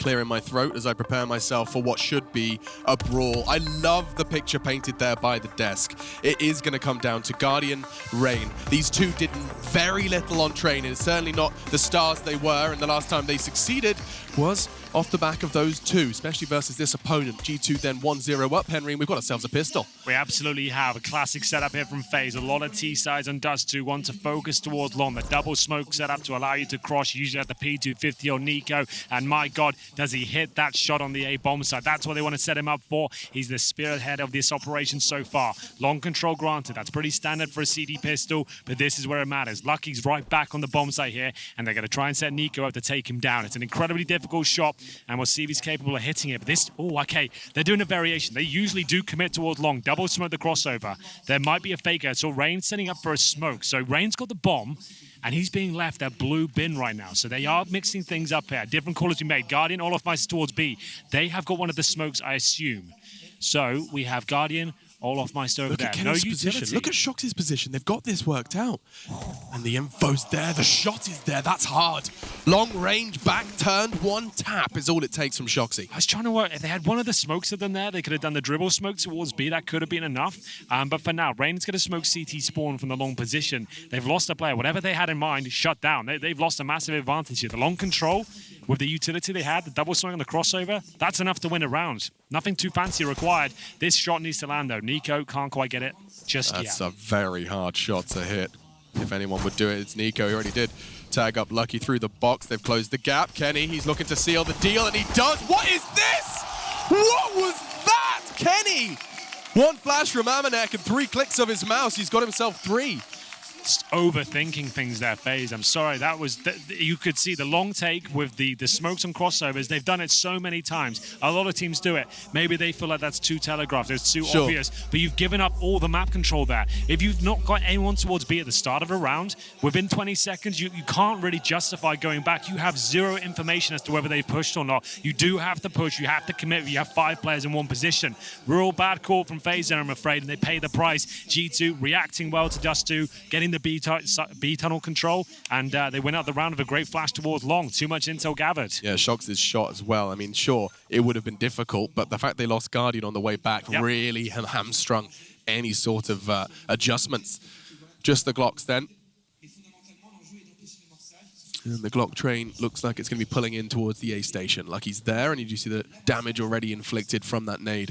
clearing my throat as I prepare myself for what should be a brawl. I love the picture painted there by the desk. It is going to come down to Guardian, Rain. These two did very little on training. It's certainly not the stars they were, and the last time they succeeded was off the back of those two, especially versus this opponent. G2 then 1-0 up, Henry, and we've got ourselves a pistol. We absolutely have a classic setup here from FaZe. A lot of T-sides on Dust2 want to focus towards long. The double smoke setup to allow you to cross, usually at the P250 or Nico. And my God, does he hit that shot on the A bomb side? That's what they want to set him up for. He's the spearhead of this operation so far. Long control granted. That's pretty standard for a CD pistol, but this is where it matters. Lucky's right back on the bomb site here, and they're going to try and set Nico up to take him down. It's an incredibly difficult shot, and we'll see if he's capable of hitting it. But this, oh, okay, they're doing a variation. They usually do commit towards long. Double smoke the crossover. There might be a faker. So Rain's setting up for a smoke. So Rain's got the bomb, and he's being left at blue bin right now. So they are mixing things up here. Different calls we made. Guardian, all of Mice towards B. They have got one of the smokes, I assume. So we have Guardian, all off Meister over there. No utility. Look at Shox's position. They've got this worked out. And the info's there. The shot is there. That's hard. Long range, back turned, one tap is all it takes from Shoxy. I was trying to work. If they had one of the smokes of them there, they could have done the dribble smoke towards B. That could have been enough. But for now, Rain's going to smoke CT spawn from the long position. They've lost a player. Whatever they had in mind, shut down. They've lost a massive advantage here. The long control with the utility they had, the double smoke and the crossover, that's enough to win a round. Nothing too fancy required. This shot needs to land, though. Nico can't quite get it just yet. That's a very hard shot to hit. If anyone would do it, it's Nico. He already did tag up Lucky through the box. They've closed the gap. Kenny, he's looking to seal the deal, and he does. What is this? What was that? Kenny! One flash from Amanek and 3 clicks of his mouse. He's got himself 3. Overthinking things there, FaZe. I'm sorry. That was you could see the long take with the smokes and crossovers. They've done it so many times. A lot of teams do it. Maybe they feel like that's too telegraphed. It's too obvious. But you've given up all the map control there. If you've not got anyone towards B at the start of a round, within 20 seconds, you can't really justify going back. You have zero information as to whether they've pushed or not. You do have to push. You have to commit. You have 5 players in one position. Real bad call from FaZe there, I'm afraid, and they pay the price. G2 reacting well to Dust2, getting the B tunnel control, and they went out the round of a great flash towards long. Too much intel gathered. Yeah, Shox' shot as well. I mean, sure, it would have been difficult, but the fact they lost Guardian on the way back really hamstrung any sort of adjustments. Just the Glocks then. And the Glock train looks like it's going to be pulling in towards the A station. Lucky's there, and you do see the damage already inflicted from that nade.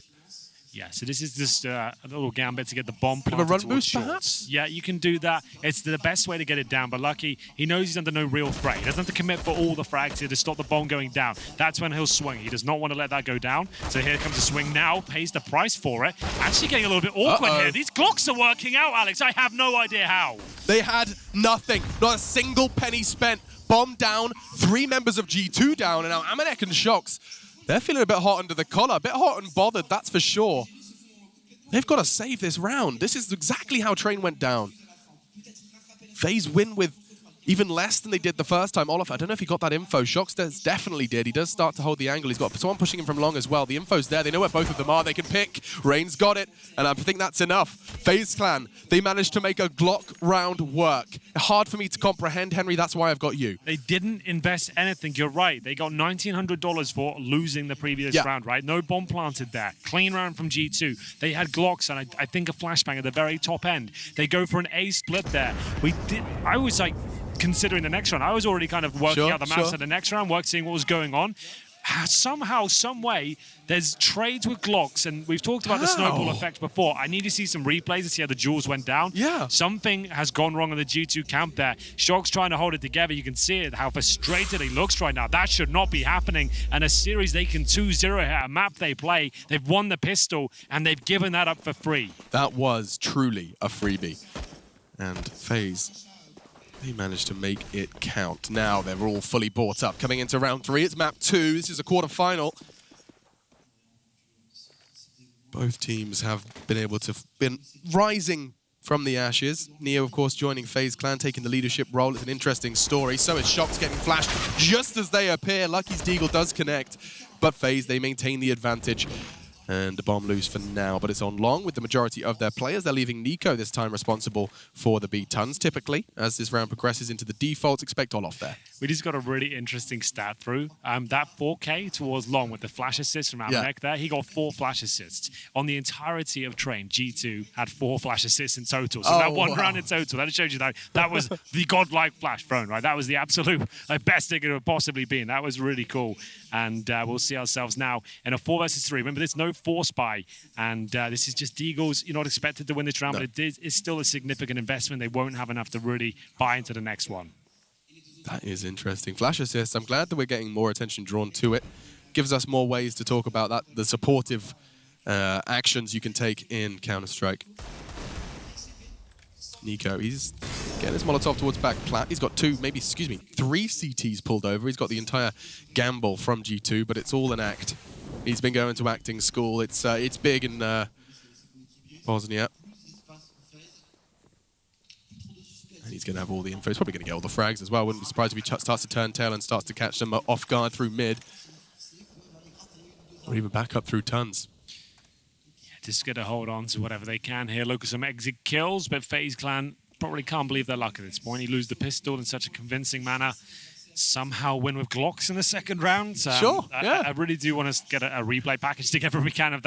Yeah, so this is just a little gambit to get the bomb planted. Have a run boost, perhaps? Yeah, you can do that. It's the best way to get it down, but Lucky, he knows he's under no real threat. He doesn't have to commit for all the frags here to stop the bomb going down. That's when he'll swing. He does not want to let that go down. So here comes a swing now, pays the price for it. Actually getting a little bit awkward here. These Glocks are working out, Alex. I have no idea how. They had nothing. Not a single penny spent. Bomb down, 3 members of G2 down, and now Amanek and Shox, they're feeling a bit hot under the collar, a bit hot and bothered, that's for sure. They've got to save this round. This is exactly how Train went down. FaZe win with even less than they did the first time. Olaf, I don't know if he got that info. Shox definitely did. He does start to hold the angle. He's got someone pushing him from long as well. The info's there. They know where both of them are. They can pick. Rain's got it, and I think that's enough. FaZe Clan, they managed to make a Glock round work. Hard for me to comprehend, Henry. That's why I've got you. They didn't invest anything. You're right. They got $1,900 for losing the previous round, right? No bomb planted there. Clean round from G2. They had Glocks and I think a flashbang at the very top end. They go for an A split there. I was like, considering the next round, I was already kind of working out the maths of the next round, seeing what was going on. Somehow, some way, there's trades with Glocks, and we've talked about the snowball effect before. I need to see some replays to see how the jewels went down. Yeah. Something has gone wrong in the G2 camp there. Shock's trying to hold it together. You can see it, how frustrated he looks right now. That should not be happening. And a series they can 2-0 here, a map they play. They've won the pistol, and they've given that up for free. That was truly a freebie. And FaZe, they managed to make it count. Now they're all fully bought up. Coming into round 3, it's map 2. This is a quarterfinal. Both teams have been able to been rising from the ashes. Neo, of course, joining FaZe Clan, taking the leadership role. It's an interesting story. So is Shox getting flashed just as they appear. Lucky's Deagle does connect, but FaZe, they maintain the advantage. And the bomb loose for now, but it's on long with the majority of their players. They're leaving Nico this time responsible for the B tons. Typically, as this round progresses into the defaults, expect Olaf there. we just got a really interesting stat through. That 4K towards Long with the flash assist from Amanek there, he got 4 flash assists. On the entirety of Train, G2 had 4 flash assists in total. So that one round in total, that shows you that was the godlike flash thrown, right? That was the absolute best it could have possibly been. That was really cool. And we'll see ourselves now in a 4 versus 3. Remember, there's no force buy. And this is just Deagles. You're not expected to win this round, but it's still a significant investment. They won't have enough to really buy into the next one. That is interesting. Flash assists, I'm glad that we're getting more attention drawn to it. Gives us more ways to talk about that, the supportive actions you can take in Counter-Strike. Nico, he's getting his Molotov towards back plat. He's got 3 CTs pulled over. He's got the entire gamble from G2, but it's all an act. He's been going to acting school. It's big in Bosnia. And he's going to have all the info. He's probably going to get all the frags as well. Wouldn't be surprised if he starts to turn tail and starts to catch them off guard through mid. Or even back up through tons. Yeah, just going to hold on to whatever they can here. Look at some exit kills, but FaZe Clan probably can't believe their luck at this point. He lose the pistol in such a convincing manner. Somehow win with Glocks in the second round. Sure, yeah. I really do want to get a replay package together if we can of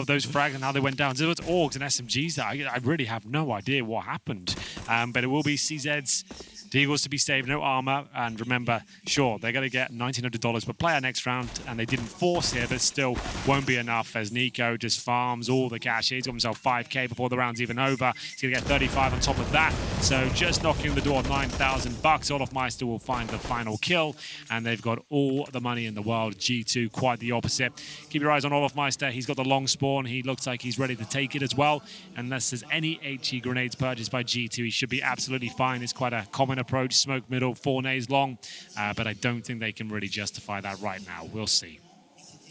those frags and how they went down. So it's Orgs and SMGs that I really have no idea what happened. But it will be CZ's Deagles to be saved, no armor. And remember, sure, they're going to get $1,900 per player next round, and they didn't force here, but still won't be enough as Nico just farms all the cash here. He's got himself 5K before the round's even over. He's going to get 35 on top of that. So just knocking on the door of $9,000. Olofmeister will find the final kill, and they've got all the money in the world. G2, quite the opposite. Keep your eyes on Olofmeister. He's got the long spawn. He looks like he's ready to take it as well. Unless there's any HE grenades purchased by G2, he should be absolutely fine. It's quite a common approach. Smoke middle, 4 nades long, but I don't think they can really justify that right now. We'll see.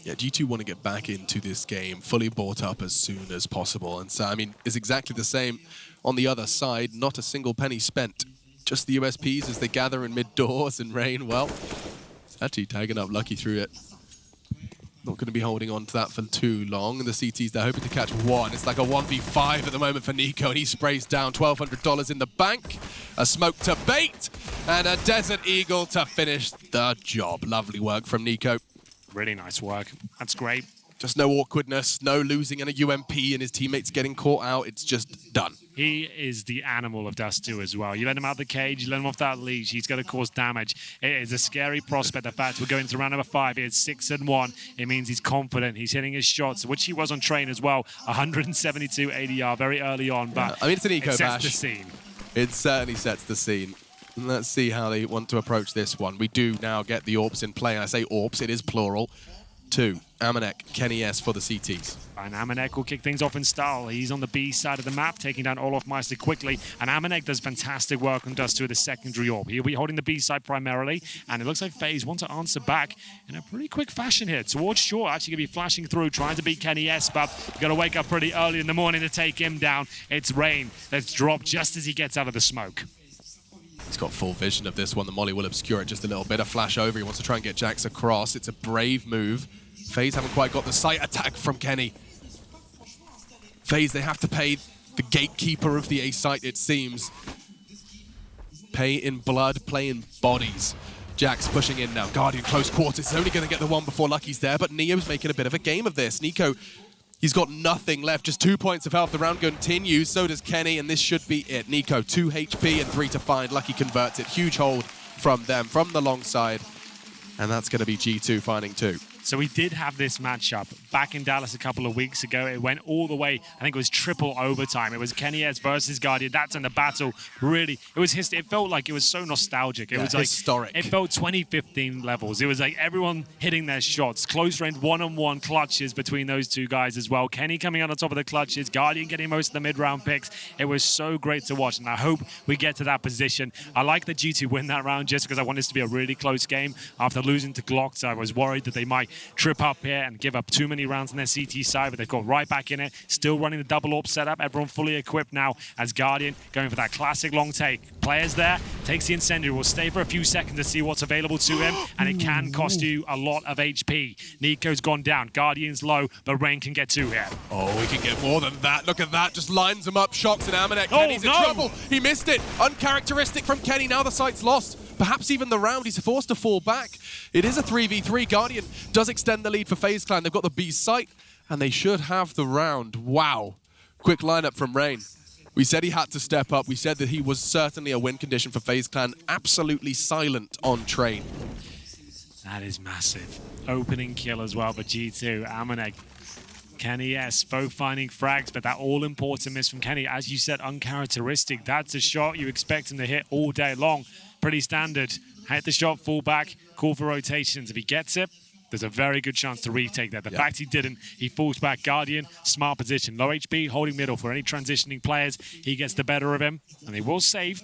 Yeah, G2 want to get back into this game fully bought up as soon as possible. And so, I mean, it's exactly the same on the other side. Not a single penny spent. Just the USPs as they gather in mid-doors and rain. Well, it's actually tagging up Lucky through it. Not going to be holding on to that for too long. And the CTs, they're hoping to catch 1. It's like a 1v5 at the moment for Nico, and he sprays down $1,200 in the bank. A smoke to bait, and a Desert Eagle to finish the job. Lovely work from Nico. Really nice work. That's great. Just no awkwardness, no losing in a UMP and his teammates getting caught out. It's just done. He is the animal of Dust2 as well. You let him out the cage, you let him off that leash, he's going to cause damage. It is a scary prospect. The fact we're going to round number 5, he had 6-1. It means he's confident, he's hitting his shots, which he was on Train as well. 172 ADR very early on, but I mean, it's an eco it sets bash. the scene. It certainly sets the scene. Let's see how they want to approach this one. We do now get the AWPs in play. I say AWPs, it is plural. 2, Amanek, Kenny S for the CTs. And Amanek will kick things off in style. He's on the B side of the map, taking down Olofmeister quickly. And Amanek does fantastic work on Dust2 with the secondary AWP. He'll be holding the B side primarily. And it looks like FaZe want to answer back in a pretty quick fashion here. Towards Short, actually going to be flashing through, trying to beat Kenny S. But you've got to wake up pretty early in the morning to take him down. It's Rain that's dropped just as he gets out of the smoke. He's got full vision of this one. The molly will obscure it just a little bit. A flash over. He wants to try and get Jax across. It's a brave move. FaZe haven't quite got the sight attack from Kenny. FaZe, they have to pay the gatekeeper of the A site, it seems. Pay in blood, play in bodies. Jax pushing in now. Guardian close quarters. He's only going to get the one before Lucky's there, but Neo's making a bit of a game of this. Nico, he's got nothing left, just 2 points of health. The round continues, so does Kenny, and this should be it. Nico, 2 HP and 3 to find. Lucky converts it. Huge hold from them, from the long side. And that's going to be G2 finding 2. So we did have this matchup back in Dallas a couple of weeks ago. It went all the way, I think it was triple overtime. It was Kenny S versus Guardian. That's when the battle really, it felt like it was so nostalgic. It was like historic. It felt 2015 levels. It was like everyone hitting their shots. Close range one-on-one clutches between those two guys as well. Kenny coming out on top of the clutches, Guardian getting most of the mid-round picks. It was so great to watch, and I hope we get to that position. I like the G2 win that round just because I want this to be a really close game. After losing to Glocks, I was worried that they might trip up here and give up too many rounds on their CT side, but they've got right back in it, still running the double AWP setup. Everyone fully equipped now as Guardian going for that classic long take. Players there, takes the incendiary, will stay for a few seconds to see what's available to him, and it can cost you a lot of HP. Nico's gone down, Guardian's low, but Rain can get 2 here. Oh, we can get more than that. Look at that, just lines him up, shocks and Amanek. Kenny's in trouble. He missed it. Uncharacteristic from Kenny. Now the site's lost. perhaps even the round. He's forced to fall back. It is a 3v3. Guardian does extend the lead for FaZe Clan. They've got the B site, and they should have the round. Wow. Quick lineup from Rain. We said he had to step up. We said that he was certainly a win condition for FaZe Clan. Absolutely silent on train. That is massive. Opening kill as well for G2. Amanek, Kenny S, both finding frags, but that all-important miss from Kenny, as you said, uncharacteristic. That's a shot you expect him to hit all day long. Pretty standard. Hit the shot, fall back, call for rotations. If he gets it, there's a very good chance to retake that. The fact he didn't, he falls back. Guardian, smart position. Low HP, holding middle for any transitioning players. He gets the better of him, and they will save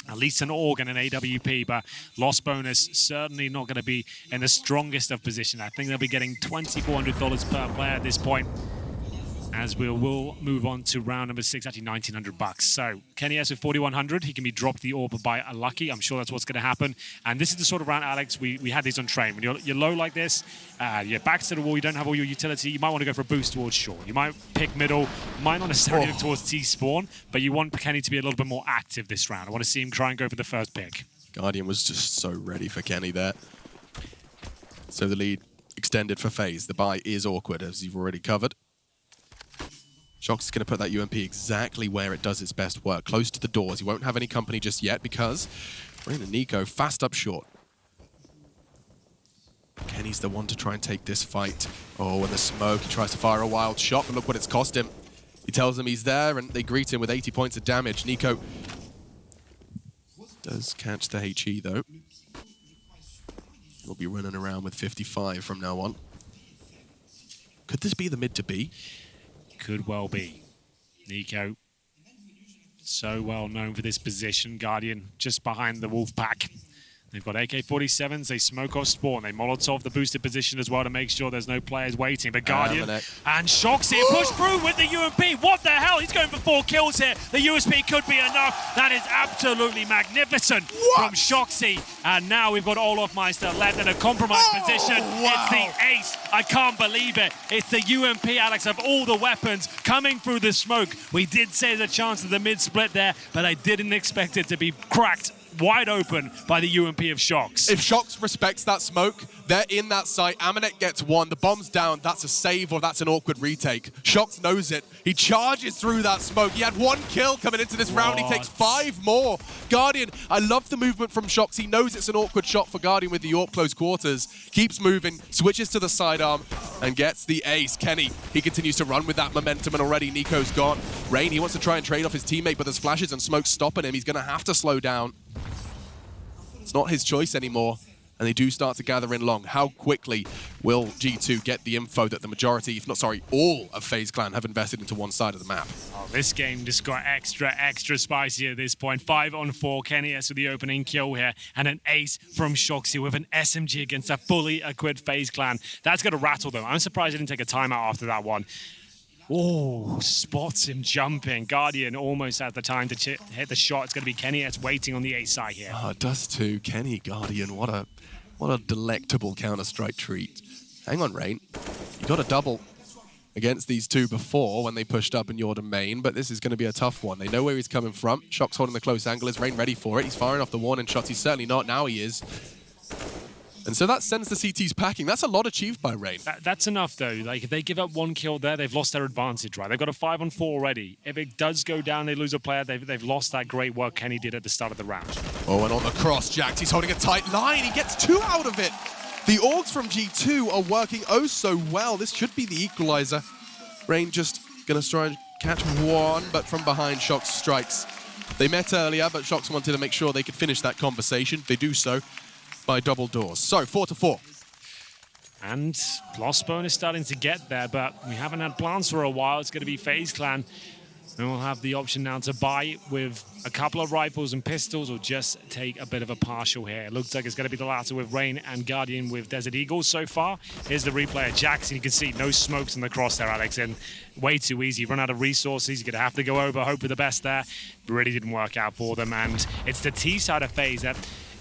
at least an AUG and an AWP, but loss bonus certainly not going to be in the strongest of position. I think they'll be getting $2,400 per player at this point, as we'll move on to round number 6, actually $1,900. So Kenny S with 4,100, he can be dropped the AWP by a lucky. I'm sure that's what's going to happen. And this is the sort of round, Alex, we had these on train. When you're low like this, your back's to the wall, you don't have all your utility, you might want to go for a boost towards short. You might pick middle, might not necessarily look towards T-spawn, but you want Kenny to be a little bit more active this round. I want to see him try and go for the first pick. Guardian was just so ready for Kenny there. So the lead extended for FaZe. The buy is awkward, as you've already covered. Shox is going to put that UMP exactly where it does its best work, close to the doors. He won't have any company just yet because Rain and Nico fast up short. Kenny's the one to try and take this fight. Oh, and the smoke, he tries to fire a wild shot, but look what it's cost him. He tells them he's there, and they greet him with 80 points of damage. Nico does catch the HE, though. He'll be running around with 55 from now on. Could this be the mid to B? Could well be. Nico, so well known for this position. Guardian just behind the wolf pack. They've got AK-47s, they smoke off spawn, they Molotov the boosted position as well to make sure there's no players waiting. But Guardian and Shoxy push through with the UMP. What the hell? He's going for 4 kills here. The USP could be enough. That is absolutely magnificent from Shoxy. And now we've got Olofmeister left in a compromised position. Wow. It's the ace. I can't believe it. It's the UMP, Alex, of all the weapons coming through the smoke. We did say there's a chance of the mid split there, but I didn't expect it to be cracked wide open by the UMP of Shox. If Shox respects that smoke, they're in that site. Amanek gets one, the bomb's down, that's a save or that's an awkward retake. Shox knows it. He charges through that smoke. He had 1 kill coming into this round. He takes 5 more. Guardian, I love the movement from Shox. He knows it's an awkward shot for Guardian with the AWP close quarters. Keeps moving, switches to the sidearm, and gets the ace. Kenny, he continues to run with that momentum, and already Nico's gone. Rain, he wants to try and trade off his teammate, but there's flashes and smoke stopping him. He's going to have to slow down. It's not his choice anymore, and they do start to gather in long. How quickly will G2 get the info that the majority, if not, sorry, all of FaZe Clan have invested into one side of the map? Oh, this game just got extra spicy at this point. 5-on-4, Kenny S with the opening kill here, and an ace from Shoxy with an SMG against a fully equipped FaZe Clan. That's going to rattle them. I'm surprised he didn't take a timeout after that one. Oh, spots him jumping. Guardian almost had the time to hit the shot. It's going to be Kenny S waiting on the A side here. Oh, Dust2, Kenny, Guardian. What a delectable Counter-Strike treat. Hang on, Rain. You got a double against these two before when they pushed up in your domain, but this is going to be a tough one. They know where he's coming from. Shox holding the close angle. Is Rain ready for it? He's firing off the warning shots. He's certainly not. Now he is. And so that sends the CTs packing. That's a lot achieved by Rain. That's enough, though. Like, if they give up 1 kill there, they've lost their advantage, right? They've got a 5-on-4 already. If it does go down, they lose a player, they've lost that great work Kenny did at the start of the round. Oh, and on the cross, Jax, he's holding a tight line. He gets 2 out of it. The AUGs from G2 are working oh so well. This should be the equalizer. Rain just going to try and catch 1, but from behind, Shox strikes. They met earlier, but Shox wanted to make sure they could finish that conversation. They do so by double doors. So 4-4. And loss bonus starting to get there, but we haven't had plans for a while. It's going to be FaZe Clan. And we'll have the option now to buy with a couple of rifles and pistols or just take a bit of a partial here. It looks like it's going to be the latter with Rain and Guardian with Desert Eagles so far. Here's the replay of Jackson. You can see no smokes in the cross there, Alex, and way too easy. Run out of resources. You're going to have to go over, hope for the best there. Really didn't work out for them, and it's the T side of FaZe that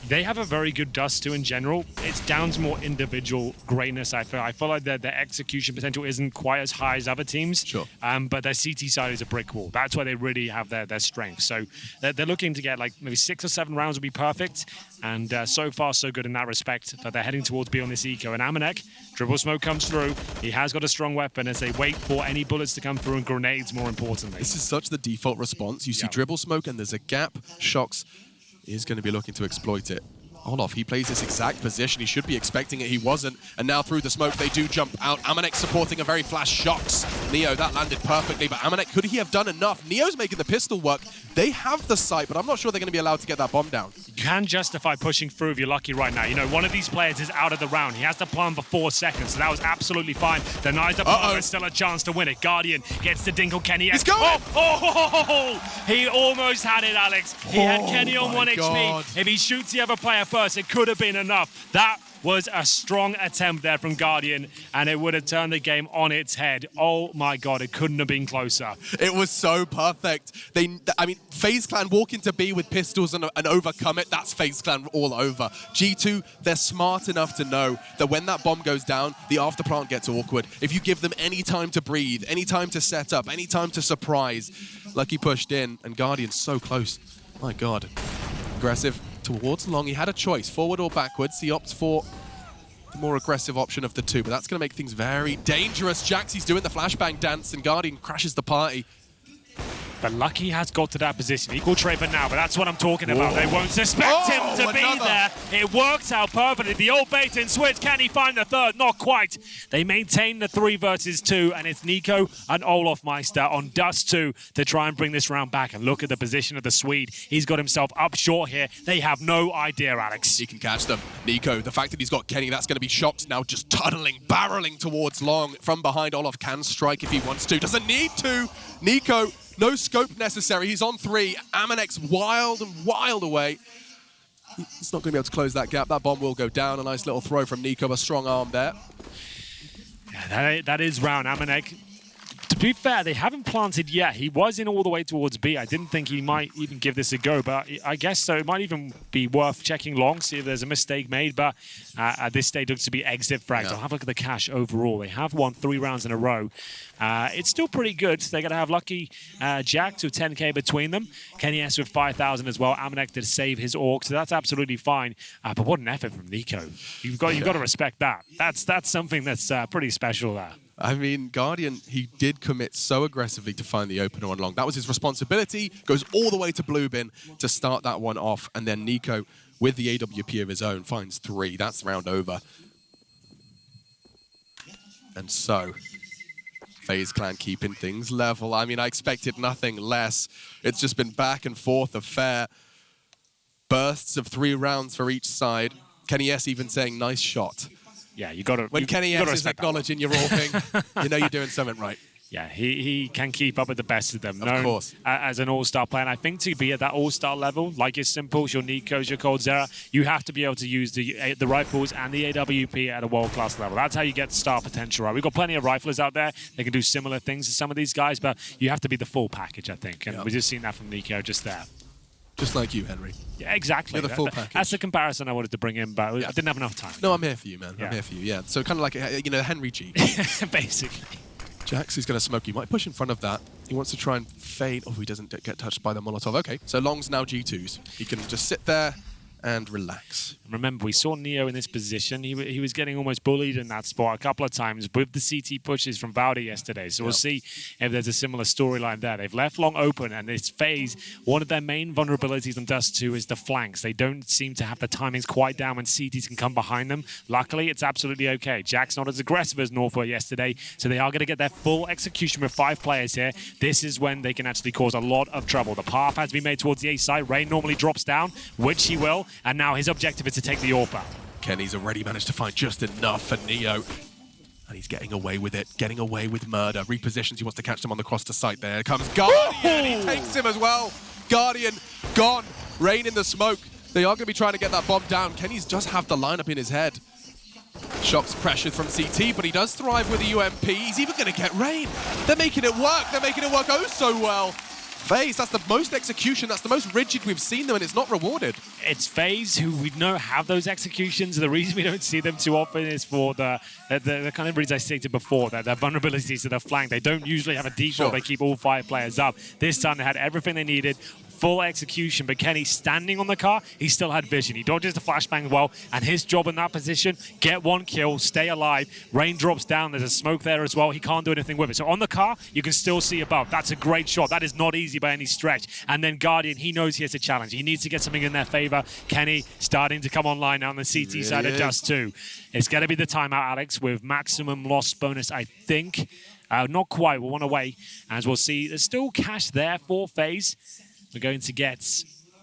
They have a very good Dust2 in general. It's down to more individual greatness, I feel. I feel like their execution potential isn't quite as high as other teams. Sure. But their CT side is a brick wall. That's where they really have their strength. So they're looking to get like maybe 6 or 7 rounds would be perfect. And so far, so good in that respect. But they're heading towards B on this eco. And Amanek, dribble smoke comes through. He has got a strong weapon as they wait for any bullets to come through and grenades, more importantly. This is such the default response. You see dribble smoke and there's a gap. Shox is going to be looking to exploit it. Olof, he plays this exact position. He should be expecting it. He wasn't. And now through the smoke, they do jump out. Amanek supporting a very flash Shox. Neo, that landed perfectly. But Amanek, could he have done enough? Neo's making the pistol work. They have the sight, but I'm not sure they're going to be allowed to get that bomb down. You can justify pushing through if you're lucky right now. You know, one of these players is out of the round. He has to plan for 4 seconds, so that was absolutely fine. Denies up, there's still a chance to win it. Guardian gets to Dinkle Kenny. He's going! He almost had it, Alex. He had Kenny on 1 God. HP. If he shoots the other player first, it could have been enough. That was a strong attempt there from Guardian, and it would have turned the game on its head. Oh my God, it couldn't have been closer. It was so perfect. I mean, FaZe Clan walk into B with pistols and overcome it. That's FaZe Clan all over. G2, they're smart enough to know that when that bomb goes down, the after plant gets awkward. If you give them any time to breathe, any time to set up, any time to surprise, Lucky pushed in, and Guardian's so close. My God. Aggressive towards long. He had a choice, forward or backwards. He opts for the more aggressive option of the two, but that's going to make things very dangerous. Jaxie's doing the flashbang dance, and Guardian crashes the party. But Lucky has got to that position. Equal trade for now, but that's what I'm talking about. They won't suspect him to be there. It works out perfectly. The old bait and switch. Can he find the third? Not quite. They maintain the 3 versus 2, and it's Nico and Olof Meister on Dust2 to try and bring this round back. And look at the position of the Swede. He's got himself up short here. They have no idea, Alex. He can catch them. Nico, the fact that he's got Kenny, that's going to be Shox now, just tunneling, barreling towards long. From behind, Olof can strike if he wants to. Doesn't need to. Nico, no scope necessary. He's on 3. Amanek's wild and wild away. He's not going to be able to close that gap. That bomb will go down. A nice little throw from Nico. A strong arm there. Yeah, that is round. Amanek, to be fair, they haven't planted yet. He was in all the way towards B. I didn't think he might even give this a go, but I guess so. It might even be worth checking long, see if there's a mistake made. But at this stage, it looks to be exit frags. I'll have a look at the cash overall. They have won 3 rounds in a row. It's still pretty good. They're going to have Lucky Jack to 10K between them. Kenny S with 5,000 as well. Amanek to save his orc, so that's absolutely fine. But what an effort from Nico. You've got to respect that. That's something that's pretty special there. I mean, Guardian, he did commit so aggressively to find the opener on long. That was his responsibility. Goes all the way to blue bin to start that one off. And then Nico, with the AWP of his own, finds 3. That's round over. And so, FaZe Clan keeping things level. I mean, I expected nothing less. It's just been back and forth affair. Bursts of 3 rounds for each side. Kenny S even saying, nice shot. Yeah, you got to. When Kenny S is acknowledging your AWPing, you know you're doing something right. Yeah, he can keep up with the best of them. Of course. As an all-star player. And I think to be at that all-star level, like your Simples, your Nikos, your Coldzera, you have to be able to use the rifles and the AWP at a world-class level. That's how you get star potential, right? We've got plenty of riflers out there. They can do similar things to some of these guys, but you have to be the full package, I think. And we've just seen that from Nico just there. Just like you, Henry. Yeah, exactly. You're the full package. That's the comparison I wanted to bring in, but I didn't have enough time. No, I'm here for you, man. I'm here for you, yeah. So kind of like, you know, Henry G. Basically. Jax is going to smoke. He might push in front of that. He wants to try and fade. Oh, he doesn't get touched by the Molotov. Okay, so Long's now G2s. He can just sit there and relax. Remember, we saw Neo in this position. He was getting almost bullied in that spot a couple of times with the CT pushes from Valde yesterday. So we'll see if there's a similar storyline there. They've left long open, and this FaZe, one of their main vulnerabilities on Dust2 is the flanks. They don't seem to have the timings quite down when CTs can come behind them. Luckily, it's absolutely okay. Jack's not as aggressive as North were yesterday, so they are going to get their full execution with 5 players here. This is when they can actually cause a lot of trouble. The path has been made towards the A side. Rain normally drops down, which he will. And now his objective is to take the AWP out. Kenny's already managed to find just enough for Neo. And he's getting away with it, getting away with murder. Repositions, he wants to catch them on the cross to sight. There comes Guardian, he takes him as well. Guardian gone, Rain in the smoke. They are going to be trying to get that bomb down. Kenny's just have the lineup in his head. Shox pressured from CT, but he does thrive with the UMP. He's even going to get Rain. They're making it work. They're making it work oh so well. FaZe, that's the most execution, that's the most rigid we've seen them, and it's not rewarded. It's FaZe who we know have those executions. The reason we don't see them too often is for the kind of reasons I stated before, that their vulnerabilities to the flank. They don't usually have a default. They keep all 5 players up. This time they had everything they needed. Full execution, but Kenny standing on the car, he still had vision. He dodges the flashbang well, and his job in that position, get 1 kill, stay alive. Rain drops down, there's a smoke there as well. He can't do anything with it. So on the car, you can still see above. That's a great shot. That is not easy by any stretch. And then Guardian, he knows he has a challenge. He needs to get something in their favor. Kenny starting to come online now on the CT side of Dust2. It's going to be the timeout, Alex, with maximum loss bonus, I think. Not quite, we're 1 away. As we'll see, there's still cash there for FaZe. We're going to get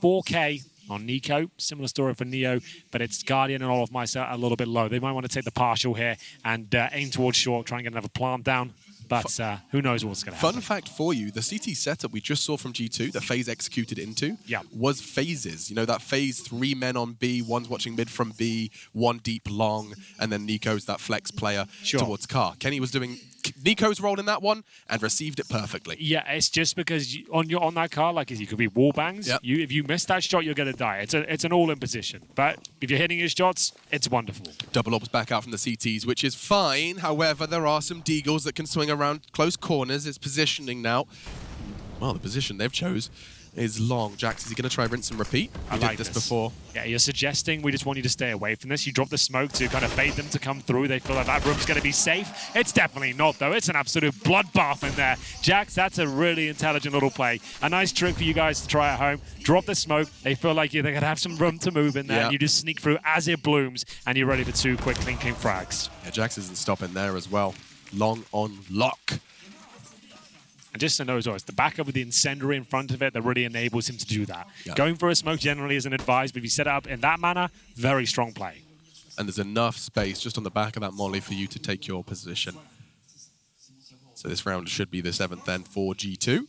4K on Nico. Similar story for Neo, but it's Guardian and all of my set a little bit low. They might want to take the partial here and aim towards short, try and get another plant down. But who knows what's going to happen. Fun fact for you, the CT setup we just saw from G2, that FaZe executed into, was phases. You know, that phase 3 men on B, one's watching mid from B, 1 deep long, and then Nico's that flex player towards car. Kenny was doing Nico's role in that one and received it perfectly. Yeah, it's just because on that car, like you could be wall bangs. If you miss that shot, you're going to die. It's an all-in position. But if you're hitting your shots, it's wonderful. Double ops back out from the CTs, which is fine. However, there are some deagles that can swing around close corners. It's positioning now. Well, the position they've chose is long. Jax, is he going to try rinse and repeat? We did this before. Yeah, you're suggesting we just want you to stay away from this. You drop the smoke to kind of bait them to come through. They feel like that room's going to be safe. It's definitely not, though. It's an absolute bloodbath in there. Jax, that's a really intelligent little play. A nice trick for you guys to try at home. Drop the smoke. They feel like they're going to have some room to move in there. And you just sneak through as it blooms, and you're ready for 2 quick clinking frags. Yeah, Jax isn't stopping there as well. Long on lock. And just to know as well, it's the backup with the incendiary in front of it that really enables him to do that. Going for a smoke generally isn't advised, but if you set it up in that manner, very strong play. And there's enough space just on the back of that molly for you to take your position. So this round should be the 7th then for G2.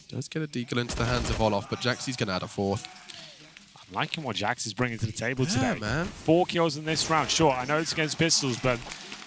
Does get a deagle into the hands of Olof, but Jaxie's going to add a 4th. I'm liking what Jax is bringing to the table today. Man. 4 kills in this round. Sure, I know it's against pistols, but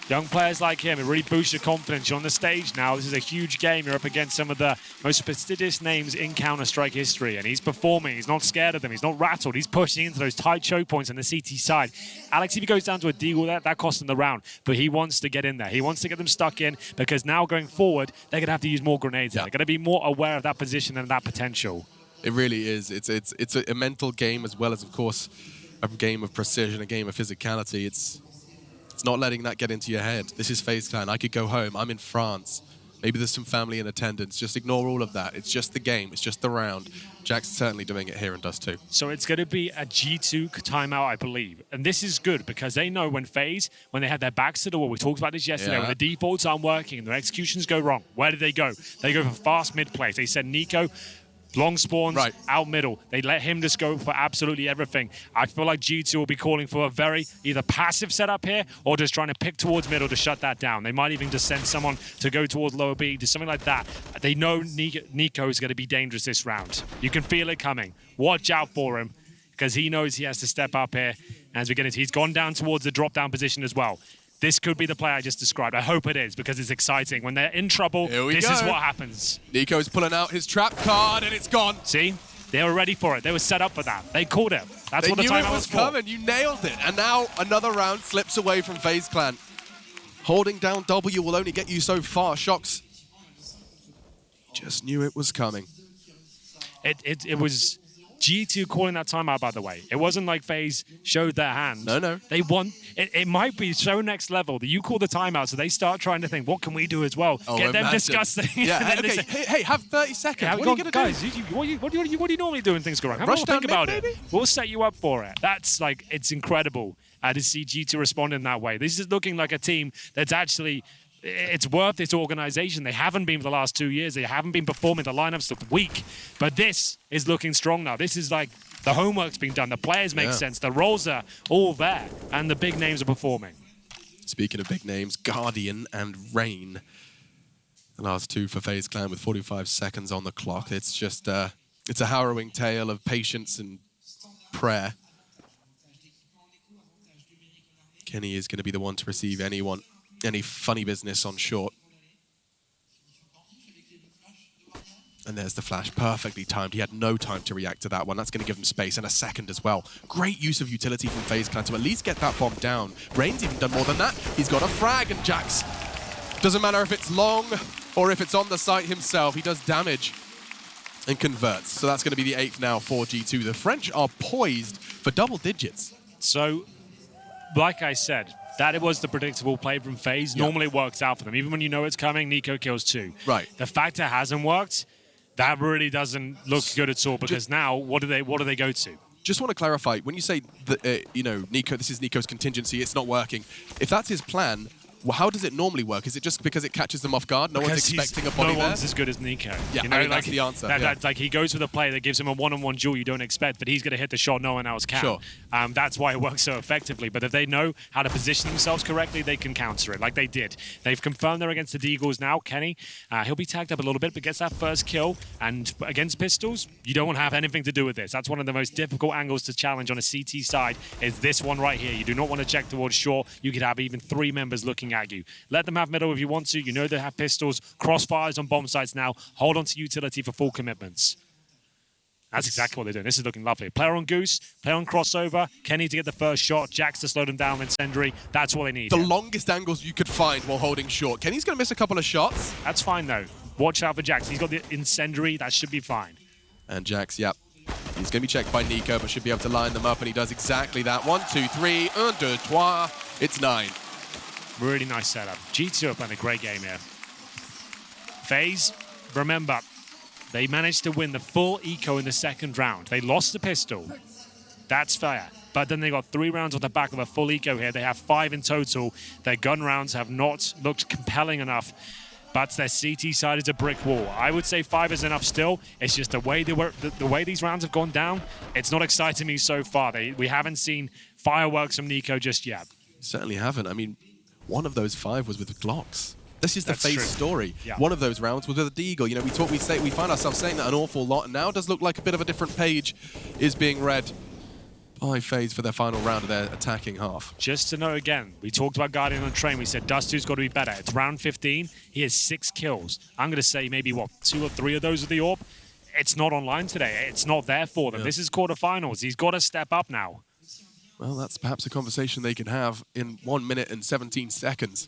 young players like him, it really boosts your confidence. You're on the stage now. This is a huge game. You're up against some of the most prestigious names in Counter-Strike history, and he's performing. He's not scared of them. He's not rattled. He's pushing into those tight choke points on the CT side. Alex, if he goes down to a deagle, that costs him the round, but he wants to get in there. He wants to get them stuck in, because now going forward, they're going to have to use more grenades. They're going to be more aware of that position and that potential. It really is. It's a mental game as well as, of course, a game of precision, a game of physicality. It's not letting that get into your head. This is FaZe Clan. I could go home. I'm in France. Maybe there's some family in attendance. Just ignore all of that. It's just the game. It's just the round. Jack's certainly doing it here in Dust2. So it's going to be a G2 timeout, I believe. And this is good because they know when FaZe, when they have their backs to the wall, we talked about this yesterday, when the defaults aren't working and their executions go wrong, where do they go? They go for fast mid plays. They said Nico, long spawns, out middle. They let him just go for absolutely everything. I feel like G2 will be calling for a very either passive setup here or just trying to pick towards middle to shut that down. They might even just send someone to go towards lower B, to something like that. They know Nico is going to be dangerous this round. You can feel it coming. Watch out for him because he knows he has to step up here. As we get into, he's gone down towards the drop-down position as well. This could be the play I just described. I hope it is, because it's exciting. When they're in trouble, this is what happens. Nico's pulling out his trap card, and it's gone. See? They were ready for it. They were set up for that. They called it. That's what the timeout was for. They knew it was coming. You nailed it. And now another round slips away from FaZe Clan. Holding down W will only get you so far. Shox just knew it was coming. It was G2 calling that timeout, by the way. It wasn't like FaZe showed their hand. No. They won. It might be so next level that you call the timeout, so they start trying to think, what can we do as well? Oh, Get them discussing. Yeah, okay. Hey, have 30 seconds. What are you going to do? Guys, what do you normally do when things go wrong? Have a think about it. We'll set you up for it. That's like, it's incredible to see G2 respond in that way. This is looking like a team that's actually, it's worth its organization. They haven't been for the last 2 years. They haven't been performing. The lineups look weak. But this is looking strong now. This is like, the homework's been done. The players make sense. The roles are all there. And the big names are performing. Speaking of big names, Guardian and Rain. The last two for FaZe Clan with 45 seconds on the clock. It's just, it's a harrowing tale of patience and prayer. Kenny is going to be the one to receive any funny business on short. And there's the flash, perfectly timed. He had no time to react to that one. That's going to give him space and a second as well. Great use of utility from FaZe Clan to at least get that bomb down. Rain's even done more than that. He's got a frag, and Jax, doesn't matter if it's long or if it's on the site himself, he does damage and converts. So that's going to be the 8th now for G2. The French are poised for double digits. So, like I said, that it was the predictable play from FaZe. Yeah. Normally it works out for them. Even when you know it's coming, Nico kills 2. Right. The fact it hasn't worked, that really doesn't look good at all, because now what do they go to? Just want to clarify, when you say that, you know, Nico, this is Nico's contingency, it's not working. If that's his plan, well, how does it normally work? Is it just because it catches them off guard? No one's expecting a body No there? one's as good as Nico. Yeah, you know, I mean, like, that's the answer. That's like he goes for the play that gives him a one-on-one duel you don't expect, but he's going to hit the shot no one else can. Sure. That's why it works so effectively. But if they know how to position themselves correctly, they can counter it, like they did. They've confirmed they're against the Deagles now. Kenny, he'll be tagged up a little bit, but gets that first kill. And against pistols, you don't want to have anything to do with this. That's one of the most difficult angles to challenge on a CT side, is this one right here. You do not want to check towards shore. You could have even 3 members looking at you. Let them have middle if you want to. You know they have pistols. Crossfires on bomb sites now. Hold on to utility for full commitments. That's exactly what they're doing. This is looking lovely. Player on Goose, player on crossover. Kenny to get the first shot. Jax to slow them down with Incendiary. That's what they need. The longest angles you could find while holding short. Kenny's going to miss a couple of shots. That's fine, though. Watch out for Jax. He's got the Incendiary. That should be fine. And Jax, yep. He's going to be checked by Nico, but should be able to line them up, and he does exactly that. 1, 2, 3, 1, 2, 3. It's 9. Really nice setup. G2 are playing a great game here. FaZe, remember, they managed to win the full eco in the second round. They lost the pistol. That's fair. But then they got 3 rounds on the back of a full eco here. They have 5 in total. Their gun rounds have not looked compelling enough. But their CT side is a brick wall. I would say 5 is enough still. It's just the way the way these rounds have gone down, it's not exciting me so far. We haven't seen fireworks from Nico just yet. Certainly haven't. I mean, one of those 5 was with Glocks. This is the That's FaZe true. story. Yeah. One of those rounds was with a Deagle. You know, we find ourselves saying that an awful lot, and now it does look like a bit of a different page is being read by FaZe for their final round of their attacking half. Just to know again, we talked about Guardian on train. We said Dust2's got to be better. It's round 15. He has 6 kills. I'm going to say maybe, what, 2 or 3 of those with the AWP? It's not online today. It's not there for them. Yeah. This is quarterfinals. He's got to step up now. Well, that's perhaps a conversation they can have in 1 minute and 17 seconds.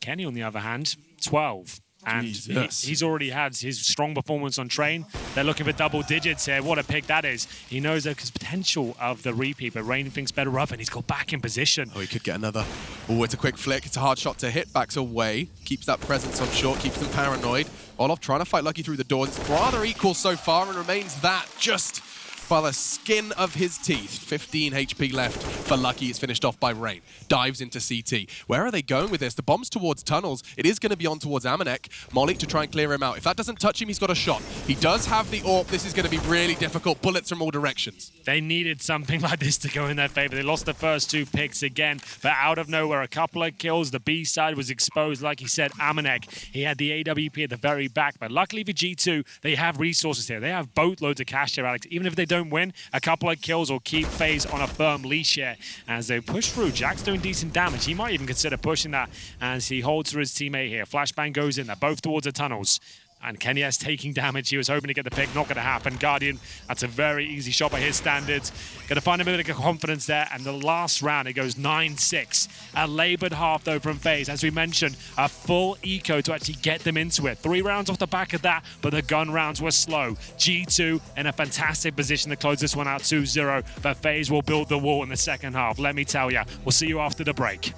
Kenny, on the other hand, 12. And he's already had his strong performance on train. They're looking for double digits here. What a pick that is. He knows there's potential of the repeat, but Rain thinks better of, and he's got back in position. Oh, he could get another. Oh, it's a quick flick. It's a hard shot to hit. Backs away. Keeps that presence on short. Keeps them paranoid. Olof trying to fight Lucky through the doors. It's rather equal so far and remains that just by the skin of his teeth. 15 HP left for Lucky. It's finished off by Rain. Dives into CT. Where are they going with this? The bomb's towards tunnels. It is going to be on towards Amanek. Molly to try and clear him out. If that doesn't touch him, he's got a shot. He does have the AWP. This is going to be really difficult. Bullets from all directions. They needed something like this to go in their favor. They lost the first 2 picks again, but out of nowhere, a couple of kills. The B side was exposed. Like he said, Amanek, he had the AWP at the very back, but luckily for G2, they have resources here. They have boatloads of cash here, Alex. Even if they don't win, a couple of kills will keep FaZe on a firm leash here as they push through. Jack's doing decent damage. He might even consider pushing that as he holds for his teammate here. Flashbang goes in. They're both towards the tunnels. And Kenny is taking damage. He was hoping to get the pick. Not going to happen. Guardian, that's a very easy shot by his standards. Going to find a bit of confidence there. And the last round, it goes 9-6. A labored half, though, from FaZe. As we mentioned, a full eco to actually get them into it. 3 rounds off the back of that, but the gun rounds were slow. G2 in a fantastic position to close this one out 2-0. But FaZe will build the wall in the second half. Let me tell you. We'll see you after the break.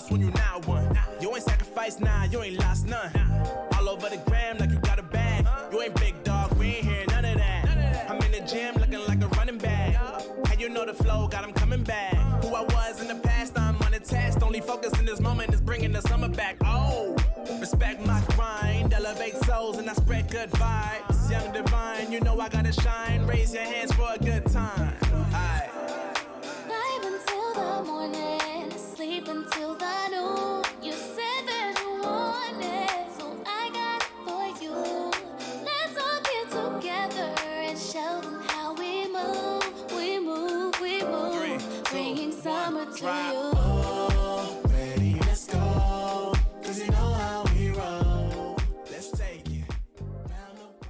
lost when you not one. You ain't sacrificed, nah, you ain't lost none. All over the gram like you got a bag. You ain't big dog, we ain't hear none of that. I'm in the gym looking like a running back. How you know the flow, got him coming back. Who I was in the past, I'm unattached. Only focus in this moment is bringing the summer back. Oh, respect my grind, elevate souls and I spread good vibes. Young divine, you know I gotta shine. Raise your hands for a good time. Aight. Vibe until the morning, sleep until the noon. You said that you want it, so I got it for you. Let's all get together and show them how we move. We move, we move. 3, 2, Bringing summer 1, to drive. you. Oh, ready, let's go. 'Cause you know how we roll. Let's take it. Round the world.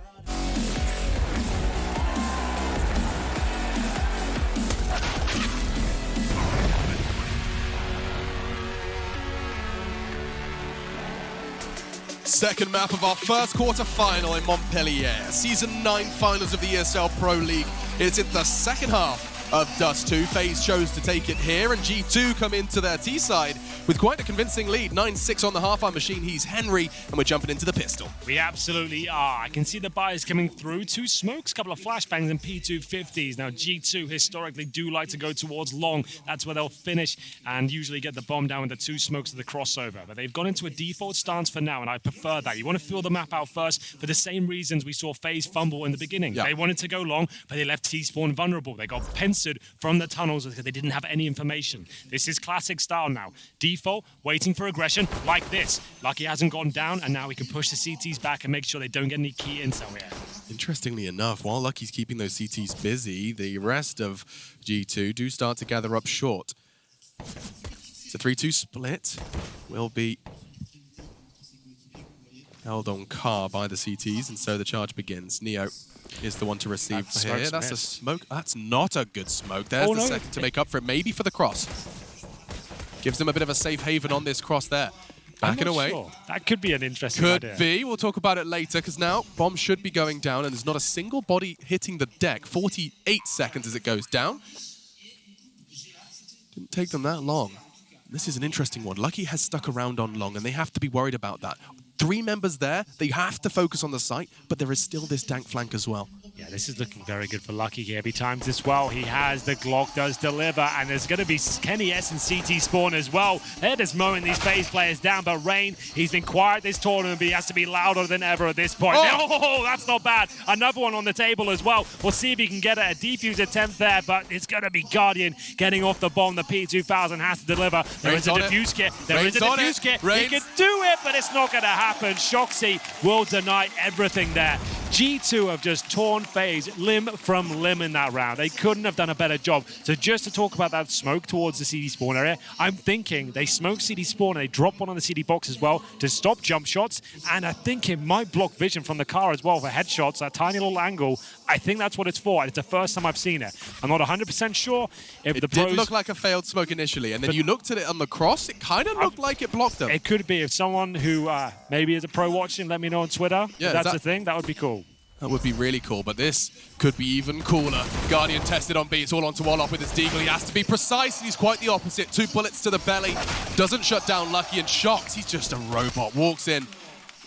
Second map of our first quarter final in Montpellier. Season 9 finals of the ESL Pro League. It's in the second half of Dust2. FaZe chose to take it here, and G2 come into their T side with quite a convincing lead. 9-6 on the half-hour machine. He's Henry, and we're jumping into the pistol. We absolutely are. I can see the buyers coming through. 2 smokes, couple of flashbangs, and P250s. Now, G2 historically do like to go towards long. That's where they'll finish and usually get the bomb down with the 2 smokes of the crossover. But they've gone into a default stance for now, and I prefer that. You want to fill the map out first for the same reasons we saw FaZe fumble in the beginning. Yeah. They wanted to go long, but they left T-Spawn vulnerable. They got pencered from the tunnels because they didn't have any information. This is classic style now. Default, waiting for aggression, like this. Lucky hasn't gone down, and now we can push the CTs back and make sure they don't get any key intel here. Interestingly enough, while Lucky's keeping those CTs busy, the rest of G2 do start to gather up short. It's a 3-2 split. Will be held on car by the CTs, and so the charge begins. Neo is the one to receive That here. smoke's That's a missed. smoke. That's not a good smoke. There's Oh, the no. second to make up for it, maybe for the cross. Gives them a bit of a safe haven on this cross there. I'm Backing not away. sure. That could be an interesting Could idea. be. We'll talk about it later, because now bomb should be going down, and there's not a single body hitting the deck. 48 seconds as it goes down. Didn't take them that long. This is an interesting one. Lucky has stuck around on long, and they have to be worried about that. 3 members there. They have to focus on the site, but there is still this dank flank as well. Yeah, this is looking very good for Lucky here. He times this well. He has the Glock, does deliver, and there's going to be Kenny S and CT Spawn as well. They're just mowing these FaZe players down, but Rain, he's been quiet this tournament, but he has to be louder than ever at this point. Oh, that's not bad. Another one on the table as well. We'll see if he can get a defuse attempt there, but it's going to be Guardian getting off the bomb. The P2000 has to deliver. There is a defuse kit. There is a defuse kit. He can do it, but it's not going to happen. Shoxy will deny everything there. G2 have just torn FaZe limb from limb in that round. They couldn't have done a better job. So just to talk about that smoke towards the CD spawn area, I'm thinking they smoke CD spawn and they drop one on the CD box as well to stop jump shots. And I think it might block vision from the car as well for headshots, that tiny little angle. I think that's what it's for. It's the first time I've seen it. I'm not 100% sure if the pros... It did look like a failed smoke initially, and then you looked at it on the cross, it kind of looked like it blocked them. It could be. If someone who maybe is a pro watching, let me know on Twitter. Yeah, if that's the thing, that would be cool. That would be really cool, but this could be even cooler. Guardian tested on B. It's all onto Wolof with his deagle. He has to be precise, and he's quite the opposite. 2 bullets to the belly. Doesn't shut down Lucky, and Shox, he's just a robot. Walks in.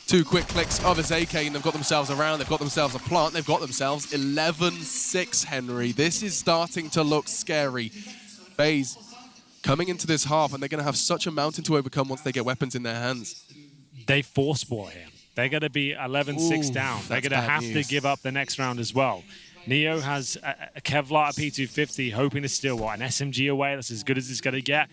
2 quick clicks of his AK, and they've got themselves around. They've got themselves a plant. They've got themselves 11-6, Henry. This is starting to look scary. FaZe coming into this half, and they're going to have such a mountain to overcome once they get weapons in their hands. They force ball here. They're going to be 11-6 down. They're going to have to give up the next round as well. Neo has a Kevlar, a P250, hoping to steal an SMG away. That's as good as it's going to get.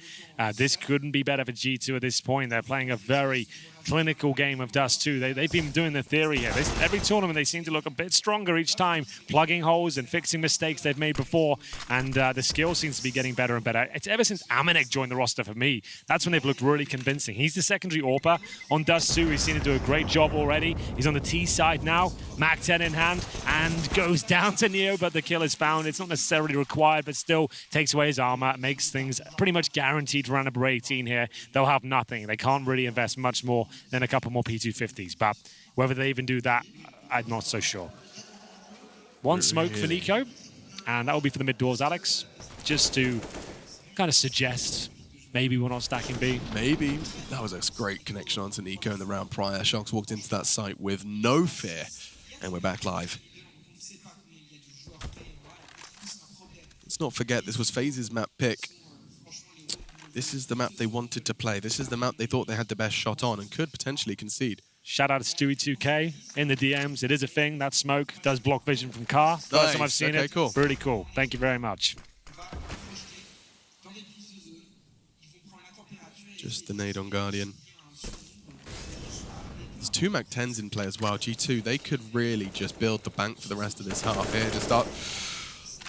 This couldn't be better for G2 at this point. They're playing a very clinical game of Dust2. They've been doing the theory here. Every tournament, they seem to look a bit stronger each time, plugging holes and fixing mistakes they've made before, and the skill seems to be getting better and better. It's ever since Amanek joined the roster for me. That's when they've looked really convincing. He's the secondary AWPer on Dust2. He's seen him do a great job already. He's on the T side now, Mac 10 in hand, and goes down to Neo, but the kill is found. It's not necessarily required, but still takes away his armor, makes things pretty much guaranteed for round number 18 here. They'll have nothing. They can't really invest much more than a couple more P250s, but whether they even do that, I'm not so sure. One smoke for Nico, and that will be for the mid doors, Alex, just to kind of suggest maybe we're not stacking B. Maybe. That was a great connection onto Nico in the round prior. Shox walked into that site with no fear. And we're back live. Let's not forget, this was FaZe's map pick. This is the map they wanted to play. This is the map they thought they had the best shot on and could potentially concede. Shout out to Stewie2K in the DMs. It is a thing. That smoke does block vision from car. First time I've seen it. Cool. Really cool. Thank you very much. Just the nade on Guardian. There's 2 Mac-10s in play as well. G2, they could really just build the bank for the rest of this half here to start